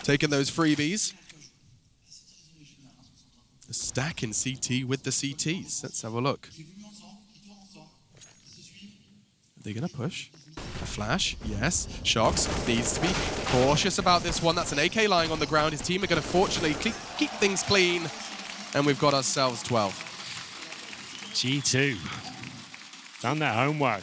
taking those freebies. A stack in CT with the CTs. Let's have a look. Are they going to push? A flash? Yes. Shox needs to be cautious about this one. That's an AK lying on the ground. His team are going to fortunately keep things clean. And we've got ourselves 12. G2 done their homework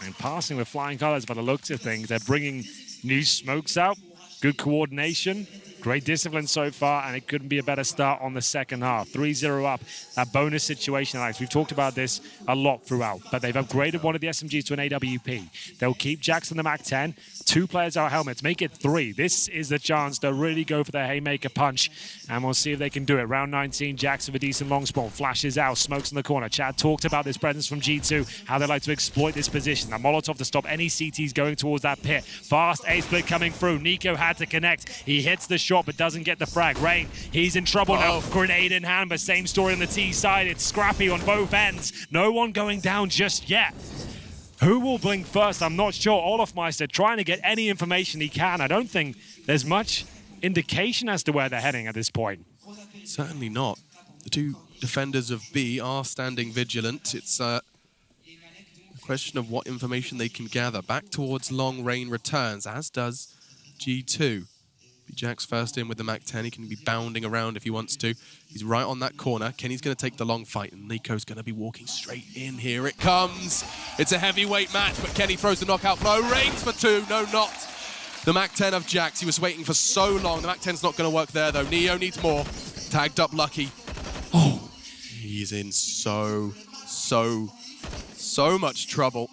and passing with flying colors by the looks of things. They're bringing new smokes out, good coordination, great discipline so far, and it couldn't be a better start on the second half. 3-0 up, that bonus situation, Alex. We've talked about this a lot throughout, but they've upgraded one of the SMGs to an AWP. They'll keep Jackson the Mac-10, 2 players out helmets, make it 3. This is the chance to really go for their haymaker punch, and we'll see if they can do it. Round 19, Jackson with a decent long spawn, flashes out, smokes in the corner. Chad talked about this presence from G2, how they like to exploit this position. That Molotov to stop any CTs going towards that pit. Fast A-split coming through. Nico had to connect. He hits the shot, but doesn't get the frag. Rain, he's in trouble now. Grenade in hand, but same story on the T side. It's scrappy on both ends. No one going down just yet. Who will blink first? I'm not sure. Olofmeister trying to get any information he can. I don't think there's much indication as to where they're heading at this point. Certainly not. The 2 defenders of B are standing vigilant. It's a question of what information they can gather. Back towards long Rain returns, as does G2. Jack's first in with the Mac-10. He can be bounding around if he wants to. He's right on that corner. Kenny's going to take the long fight, and Nico's going to be walking straight in. Here it comes. It's a heavyweight match, but Kenny throws the knockout blow. Reigns for 2. No, not. The Mac-10 of Jax. He was waiting for so long. The Mac-10's not going to work there, though. Neo needs more. Tagged up Lucky. Oh, he's in so much trouble.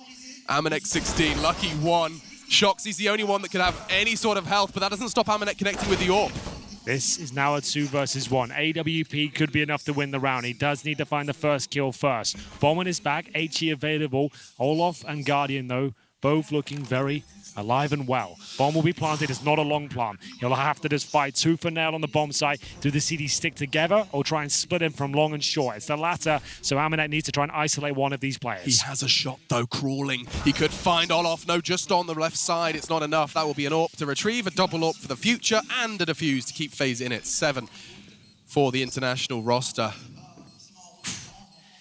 Amanek 16, Lucky 1. Shox, he's the only one that could have any sort of health, but that doesn't stop Amanek connecting with the AWP. This is now a 2 versus 1. AWP could be enough to win the round. He does need to find the first kill first. Bomb on his back, HE available. Olaf and Guardian, though, both looking very alive and well. Bomb will be planted. It's not a long plant. He'll have to just fight tooth and nail on the bomb site. Do the CDs stick together or try and split him from long and short? It's the latter, so Amanek needs to try and isolate one of these players. He has a shot, though, crawling. He could find Olaf. No, just on the left side. It's not enough. That will be an AWP to retrieve, a double AWP for the future, and a defuse to keep FaZe in it. 7 for the international roster.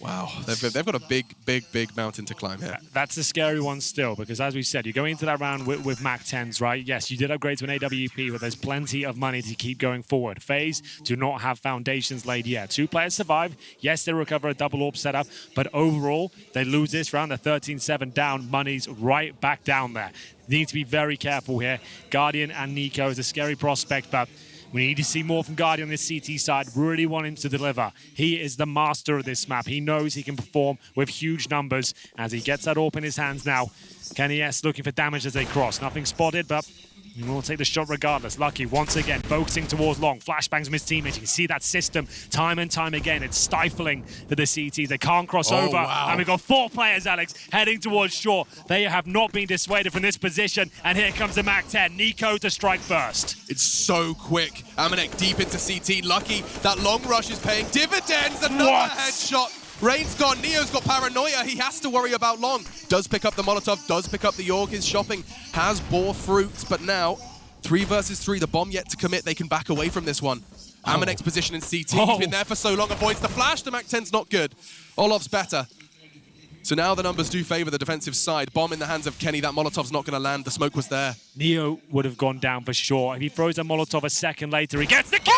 Wow, they've got a big mountain to climb here. That's a scary one still, because as we said, you're going into that round with Mac-10s, right? Yes, you did upgrade to an AWP, but there's plenty of money to keep going forward. FaZe do not have foundations laid yet. 2 players survive. Yes, they recover a double AWP setup, but overall, they lose this round. They're 13-7 down. Money's right back down there. Need to be very careful here. Guardian and Nico is a scary prospect, but we need to see more from Guardian on this CT side. Really want him to deliver. He is the master of this map. He knows he can perform with huge numbers as he gets that AWP in his hands now. Kenny S looking for damage as they cross. Nothing spotted, but he will take the shot regardless. Lucky, once again, focusing towards long. Flashbangs from his teammates. You can see that system time and time again. It's stifling for the CTs. They can't cross over. Wow. And we've got 4 players, Alex, heading towards short. They have not been dissuaded from this position. And here comes the Mac-10. Nico to strike first. It's so quick. Amanek deep into CT. Lucky, that long rush is paying dividends. Another headshot. Rain's gone. Neo's got paranoia. He has to worry about long. Does pick up the Molotov, does pick up the York. His shopping has bore fruits, but now 3 versus 3. The bomb yet to commit. They can back away from this one. Amanek's position in CT. He's been there for so long. Avoids the flash. The Mac-10's not good. Olaf's better. So now the numbers do favor the defensive side. Bomb in the hands of Kenny. That Molotov's not going to land. The smoke was there. Neo would have gone down for sure. If he throws a Molotov a second later, he gets the kill!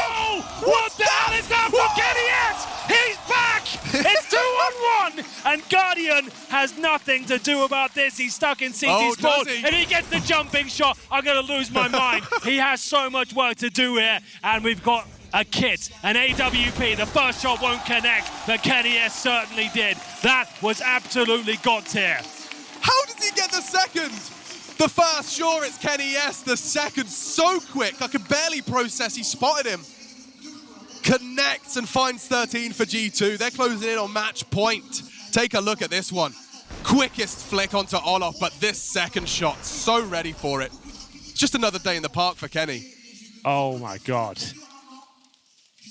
What the hell is that from Kenny S? He's back! It's 2-on-1! And Guardian has nothing to do about this. He's stuck in CT spawn. If he gets the jumping shot, I'm going to lose my mind. He has so much work to do here. And we've got a kit, an AWP. The first shot won't connect, but Kenny S certainly did. That was absolutely god tier. How does he get the second? The first, sure, it's Kenny S. The second, so quick. I could barely process. He spotted him. Connects and finds 13 for G2. They're closing in on match point. Take a look at this one. Quickest flick onto Olof, but this second shot, so ready for it. Just another day in the park for Kenny. Oh my God.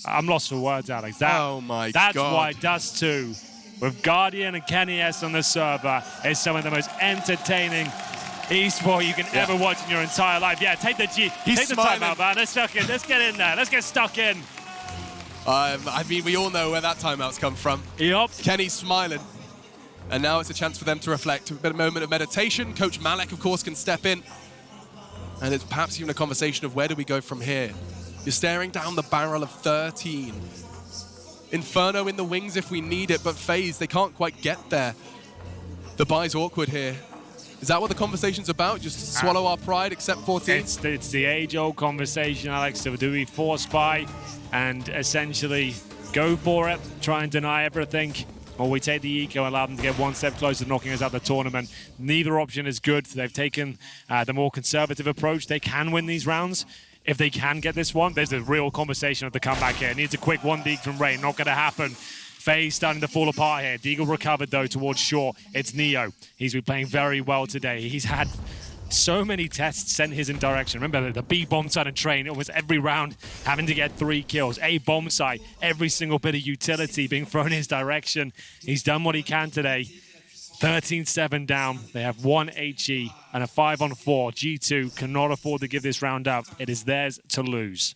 I'm lost for words, Alex. Oh my that's God. Why Dust2, with Guardian and Kenny S on the server, is some of the most entertaining esport you can ever watch in your entire life. Yeah, take the time out, man. Let's get in there. Let's get stuck in. I mean, we all know where that timeout's come from. Yup. Kenny's smiling. And now it's a chance for them to reflect. A bit of moment of meditation. Coach Malek, of course, can step in. And it's perhaps even a conversation of where do we go from here? You're staring down the barrel of 13. Inferno in the wings if we need it, but FaZe, they can't quite get there. The buy's awkward here. Is that what the conversation's about? Just swallow our pride, accept 14? It's the age-old conversation, Alex. So do we force buy and essentially go for it, try and deny everything? Or we take the eco and allow them to get one step closer to knocking us out of the tournament. Neither option is good. They've taken the more conservative approach. They can win these rounds. If they can get this one, there's a real conversation of the comeback here. Needs a quick one deeg from Rain. Not going to happen. FaZe starting to fall apart here. Deagle recovered, though, towards shore. It's Neo. He's been playing very well today. He's had so many tests sent his in direction. Remember the B bomb site and train almost every round having to get 3 kills. A bomb site, every single bit of utility being thrown in his direction. He's done what he can today. 13-7 down. They have 1 HE and a 5-on-4. G2 cannot afford to give this round up. It is theirs to lose.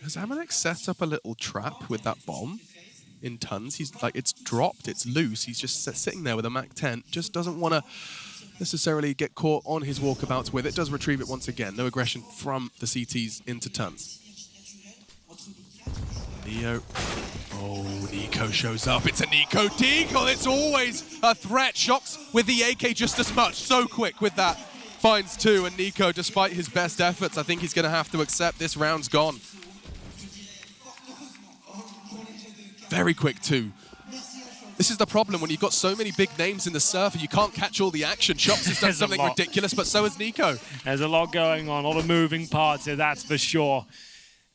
Has Amanek set up a little trap with that bomb in tons? He's like, it's dropped, it's loose. He's just sitting there with a Mac 10. Just doesn't want to necessarily get caught on his walkabouts with it. Does retrieve it once again. No aggression from the CTs into tons. Neo. Oh, Nico shows up. It's a Nico deagle. It's always a threat. Shocks with the AK just as much. So quick with that. Finds 2, and Nico, despite his best efforts, I think he's going to have to accept this round's gone. Very quick, too. This is the problem when you've got so many big names in the server, you can't catch all the action. Shops has done something ridiculous, but so has Nico. There's a lot going on, a lot of moving parts here, that's for sure.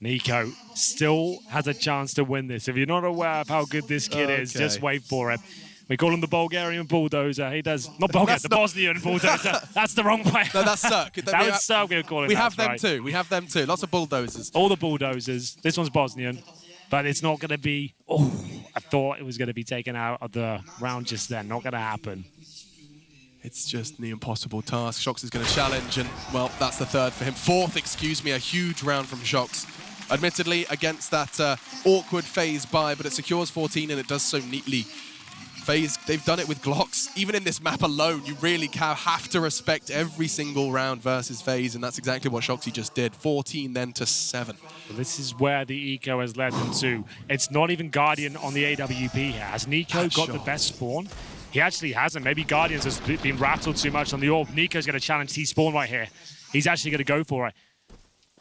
Nico still has a chance to win this. If you're not aware of how good this kid is, just wait for it. We call him the Bulgarian Bulldozer. He does, not Bulgarian, the Bosnian Bulldozer. That's the wrong player. No, that's Cirque. That was Cirque we were calling. We have them too. We have them too. Lots of bulldozers. All the bulldozers. This one's Bosnian. But it's not going to be, I thought it was going to be taken out of the round just then. Not going to happen. It's just the impossible task. Shox is going to challenge, and, well, that's the third for him. Fourth, excuse me, a huge round from Shox. Admittedly, against that awkward FaZe buy, but it secures 14, and it does so neatly. FaZe, they've done it with Glocks. Even in this map alone, you really have to respect every single round versus FaZe, and that's exactly what Shoxy just did. 14 then to 7. Well, this is where the eco has led them to. It's not even Guardian on the AWP here. Has Nico got the best spawn? He actually hasn't. Maybe Guardians has been rattled too much on the orb. Nico's going to challenge T-spawn right here. He's actually going to go for it.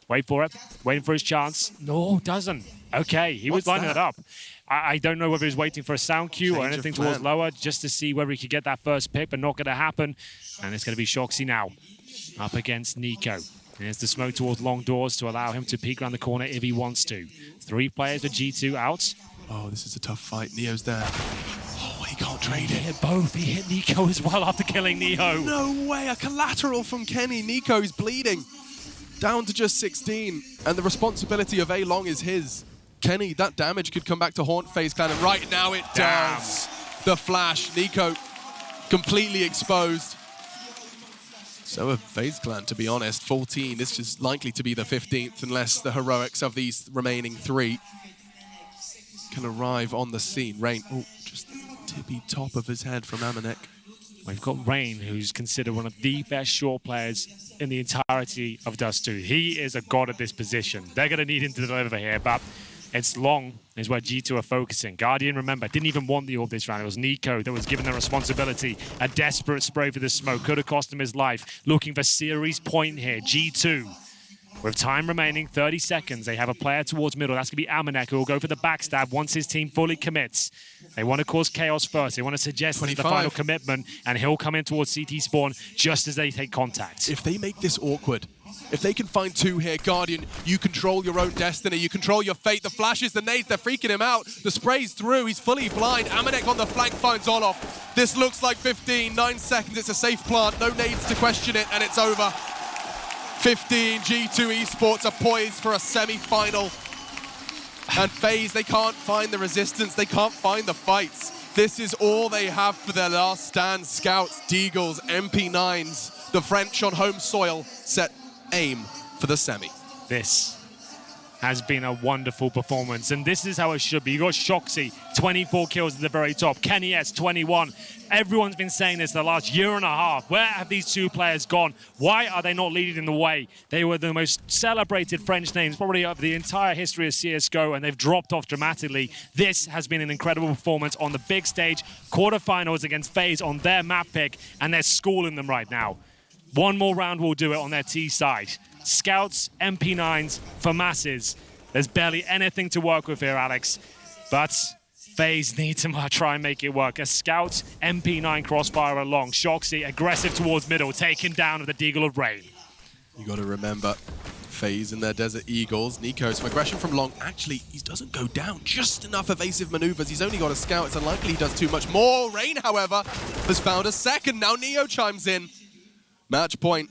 Wait for it. Waiting for his chance. No, doesn't. Okay, he was lining it up. I don't know whether he's waiting for a sound cue or anything towards lower just to see whether he could get that first pick, but not going to happen. And it's going to be Shoxy now up against Nico. There's the smoke towards long doors to allow him to peek around the corner if he wants to. 3 players with G2 out. Oh, this is a tough fight. Neo's there. Oh, he can't trade it. He hit both. He hit Nico as well after killing Neo. No way. A collateral from Kenny. Nico's bleeding. Down to just 16. And the responsibility of A-Long is his. Kenny, that damage could come back to haunt FaZe Clan, and right now it does. The flash, Nico completely exposed. So a FaZe Clan, to be honest, 14. This is likely to be the 15th unless the heroics of these remaining 3 can arrive on the scene. Rain, just tippy top of his head from Amanek. We've got Rain, who's considered one of the best short players in the entirety of Dust2. He is a god at this position. They're going to need him to deliver here, but it's long is where G2 are focusing. Guardian, remember, didn't even want the orb this round. It was Nico that was given the responsibility. A desperate spray for the smoke. Could have cost him his life. Looking for series point here. G2 With time remaining, 30 seconds, they have a player towards middle. That's going to be Amanek, who will go for the backstab once his team fully commits. They want to cause chaos first. They want to suggest the final commitment, and he'll come in towards CT spawn just as they take contact. If they make this awkward, if they can find two here, Guardian, you control your own destiny. You control your fate. The flashes, the nades, they're freaking him out. The spray's through. He's fully blind. Amanek on the flank finds Olof. This looks like 15, 9 seconds. It's a safe plant. No nades to question it, and it's over. 15, G2 Esports are poised for a semi-final. And FaZe, they can't find the resistance. They can't find the fights. This is all they have for their last stand. Scouts, Deagles, MP9s. The French on home soil set aim for the semi. This has been a wonderful performance, and this is how it should be. You got Shoxy, 24 kills at the very top. Kenny S, 21. Everyone's been saying this the last year and a half. Where have these two players gone? Why are they not leading the way? They were the most celebrated French names probably of the entire history of CSGO, and they've dropped off dramatically. This has been an incredible performance on the big stage. Quarterfinals against FaZe on their map pick, and they're schooling them right now. One more round will do it on their T side. Scouts, MP9s, for masses. There's barely anything to work with here, Alex. But FaZe need to try and make it work. A Scout, MP9 crossfire along. Shoxy aggressive towards middle, taken down with the Deagle of Rain. You got to remember, FaZe in their Desert Eagles. Nico, some aggression from long. Actually, he doesn't go down. Just enough evasive maneuvers. He's only got a Scout. It's unlikely he does too much more. Rain, however, has found a second. Now Neo chimes in. Match point.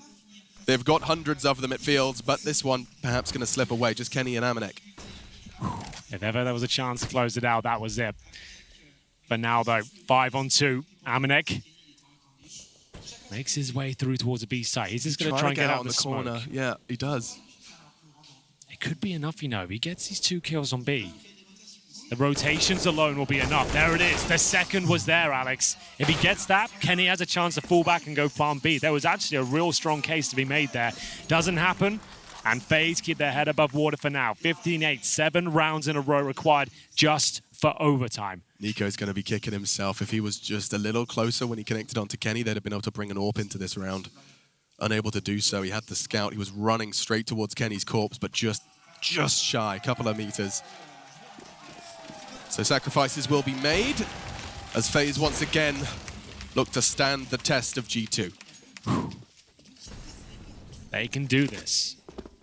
They've got hundreds of them, it feels, but this one perhaps going to slip away. Just Kenny and Amanek. If ever there was a chance to close it out, that was it. But now, though, 5-on-2. Amanek makes his way through towards the B side. He's just going to try and get out in the corner. Smoke. Yeah, he does. It could be enough, you know. He gets these 2 kills on B. The rotations alone will be enough. There it is. The second was there, Alex. If he gets that, Kenny has a chance to fall back and go farm B. There was actually a real strong case to be made there. Doesn't happen, and FaZe keep their head above water for now. 15-8, 7 rounds in a row required just for overtime. Nico's going to be kicking himself. If he was just a little closer when he connected onto Kenny, they'd have been able to bring an AWP into this round. Unable to do so. He had the Scout. He was running straight towards Kenny's corpse, but just shy, a couple of meters. So sacrifices will be made as FaZe once again look to stand the test of G2. They can do this.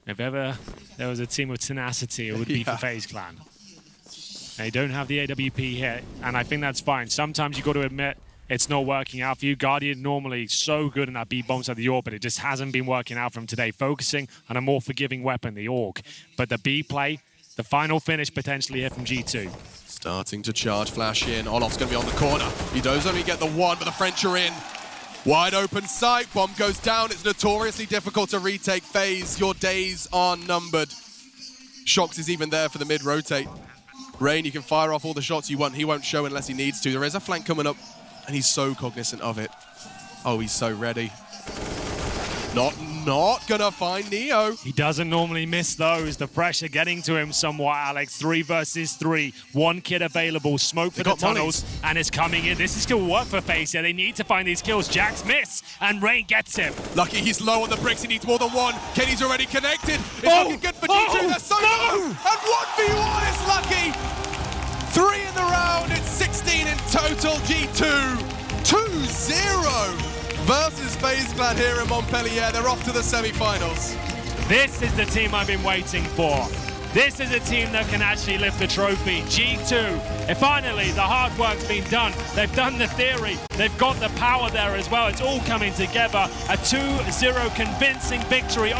If ever there was a team with tenacity, it would be for FaZe Clan. They don't have the AWP here, and I think that's fine. Sometimes you've got to admit it's not working out for you. Guardian normally so good in that B bomb side of the AWP, but it just hasn't been working out for him today. Focusing on a more forgiving weapon, the AUG. But the B play, the final finish potentially here from G2. Starting to charge, flash in. Olof's going to be on the corner. He does only get the one, but the French are in. Wide open sight. Bomb goes down. It's notoriously difficult to retake. FaZe, your days are numbered. Shox is even there for the mid-rotate. Rain, you can fire off all the shots you want. He won't show unless he needs to. There is a flank coming up, and he's so cognizant of it. Oh, he's so ready. Not gonna find Neo. He doesn't normally miss those. The pressure getting to him somewhat, Alex. 3 versus 3. 1 kid available. Smoke for the tunnels, and it's coming in. This is gonna work for FaZe here. They need to find these kills. Jax miss, and Rain gets him. Lucky he's low on the bricks. He needs more than one. Kenny's already connected. It's looking good for G2. They're so low. And 1v1 is lucky. 3 in the round. It's 16 in total. G2 2-0. Versus FaZe Clan here in Montpellier. They're off to the semi-finals. This is the team I've been waiting for. This is a team that can actually lift the trophy. G2, and finally, the hard work's been done. They've done the theory. They've got the power there as well. It's all coming together. A 2-0 convincing victory over